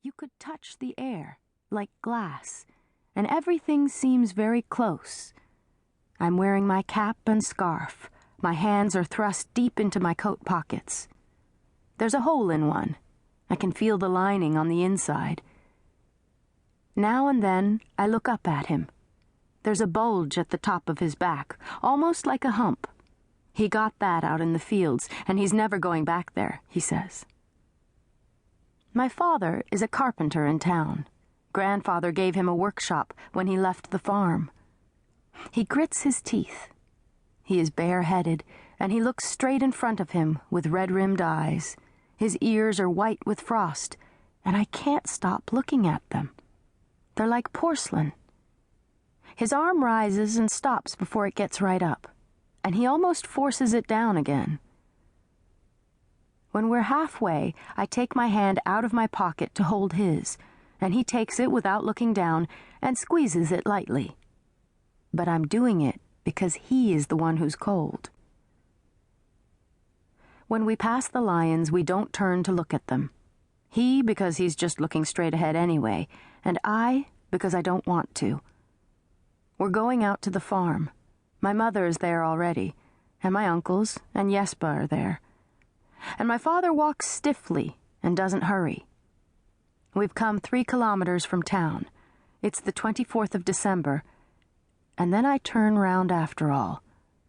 You could touch the air, like glass, and everything seems very close. I'm wearing my cap and scarf. My hands are thrust deep into my coat pockets. There's a hole in one. I can feel the lining on the inside. Now and then, I look up at him. There's a bulge at the top of his back, almost like a hump. He got that out in the fields, and he's never going back there, he says. My father is a carpenter in town. Grandfather gave him a workshop when he left the farm. He grits his teeth. He is bareheaded, and he looks straight in front of him with red-rimmed eyes. His ears are white with frost, and I can't stop looking at them. They're like porcelain. His arm rises and stops before it gets right up, and he almost forces it down again. When we're halfway, I take my hand out of my pocket to hold his, and he takes it without looking down and squeezes it lightly. But I'm doing it because he is the one who's cold. When we pass the lions, we don't turn to look at them. He, because he's just looking straight ahead anyway, and I, because I don't want to. We're going out to the farm. My mother is there already, and my uncles and Jesper are there. And my father walks stiffly and doesn't hurry. We've come 3 kilometers from town. It's the 24th of December, and then I turn round after all.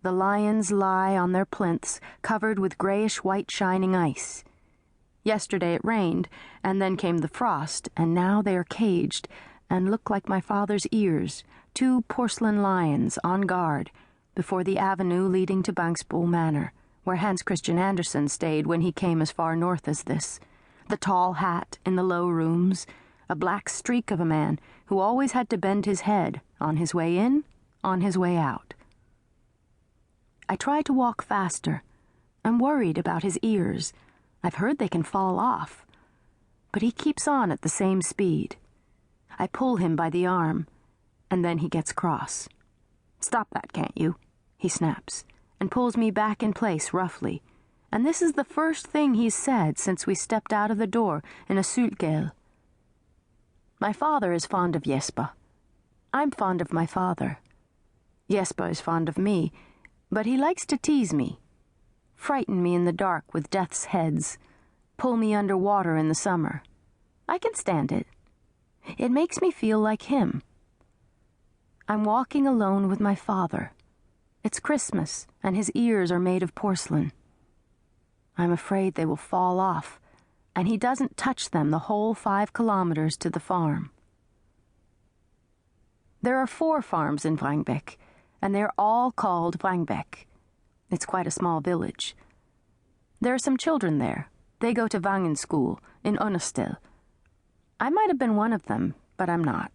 The lions lie on their plinths, covered with grayish-white shining ice. Yesterday it rained, and then came the frost, and now they are caged, and look like my father's ears, 2 porcelain lions on guard, before the avenue leading to Bankspool Manor, where Hans Christian Andersen stayed when he came as far north as this. The tall hat in the low rooms, a black streak of a man who always had to bend his head on his way in, on his way out. I try to walk faster. I'm worried about his ears. I've heard they can fall off. But he keeps on at the same speed. I pull him by the arm, and then he gets cross. "Stop that, can't you?" he snaps, and pulls me back in place roughly. And this is the first thing he's said since we stepped out of the door in a sultgale. My father is fond of Jesper. I'm fond of my father. Jesper is fond of me, but he likes to tease me, frighten me in the dark with death's heads, pull me under water in the summer. I can stand it. It makes me feel like him. I'm walking alone with my father. It's Christmas, and his ears are made of porcelain. I'm afraid they will fall off, and he doesn't touch them the whole 5 kilometers to the farm. There are 4 farms in Wrangbæk, and they're all called Wrangbæk. It's quite a small village. There are some children there. They go to Vangen School in Understed. I might have been one of them, but I'm not.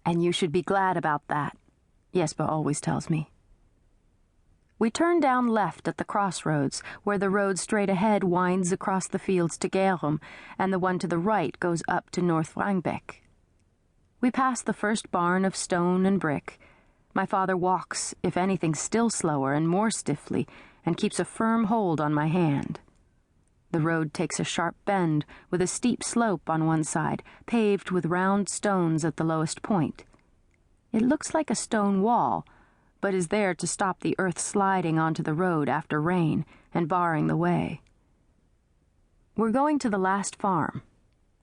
And you should be glad about that, Jesper always tells me. We turn down left at the crossroads, where the road straight ahead winds across the fields to Gærum, and the one to the right goes up to North Wrangbæk. We pass the first barn of stone and brick. My father walks, if anything, still slower and more stiffly, and keeps a firm hold on my hand. The road takes a sharp bend, with a steep slope on one side, paved with round stones at the lowest point. It looks like a stone wall, but is there to stop the earth sliding onto the road after rain and barring the way. We're going to the last farm.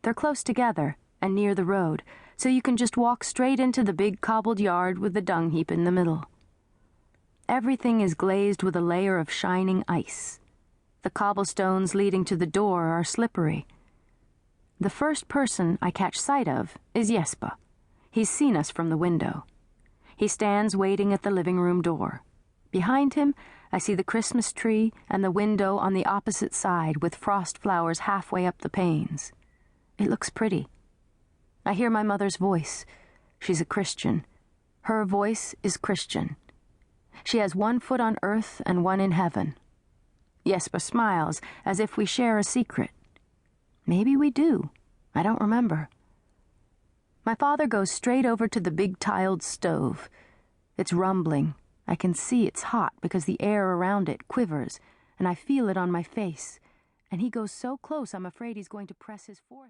They're close together and near the road, so you can just walk straight into the big cobbled yard with the dung heap in the middle. Everything is glazed with a layer of shining ice. The cobblestones leading to the door are slippery. The first person I catch sight of is Jesper. He's seen us from the window. He stands waiting at the living room door. Behind him, I see the Christmas tree and the window on the opposite side with frost flowers halfway up the panes. It looks pretty. I hear my mother's voice. She's a Christian. Her voice is Christian. She has 1 foot on earth and 1 in heaven. Jesper smiles as if we share a secret. Maybe we do. I don't remember. My father goes straight over to the big tiled stove. It's rumbling. I can see it's hot because the air around it quivers, and I feel it on my face. And he goes so close I'm afraid he's going to press his forehead.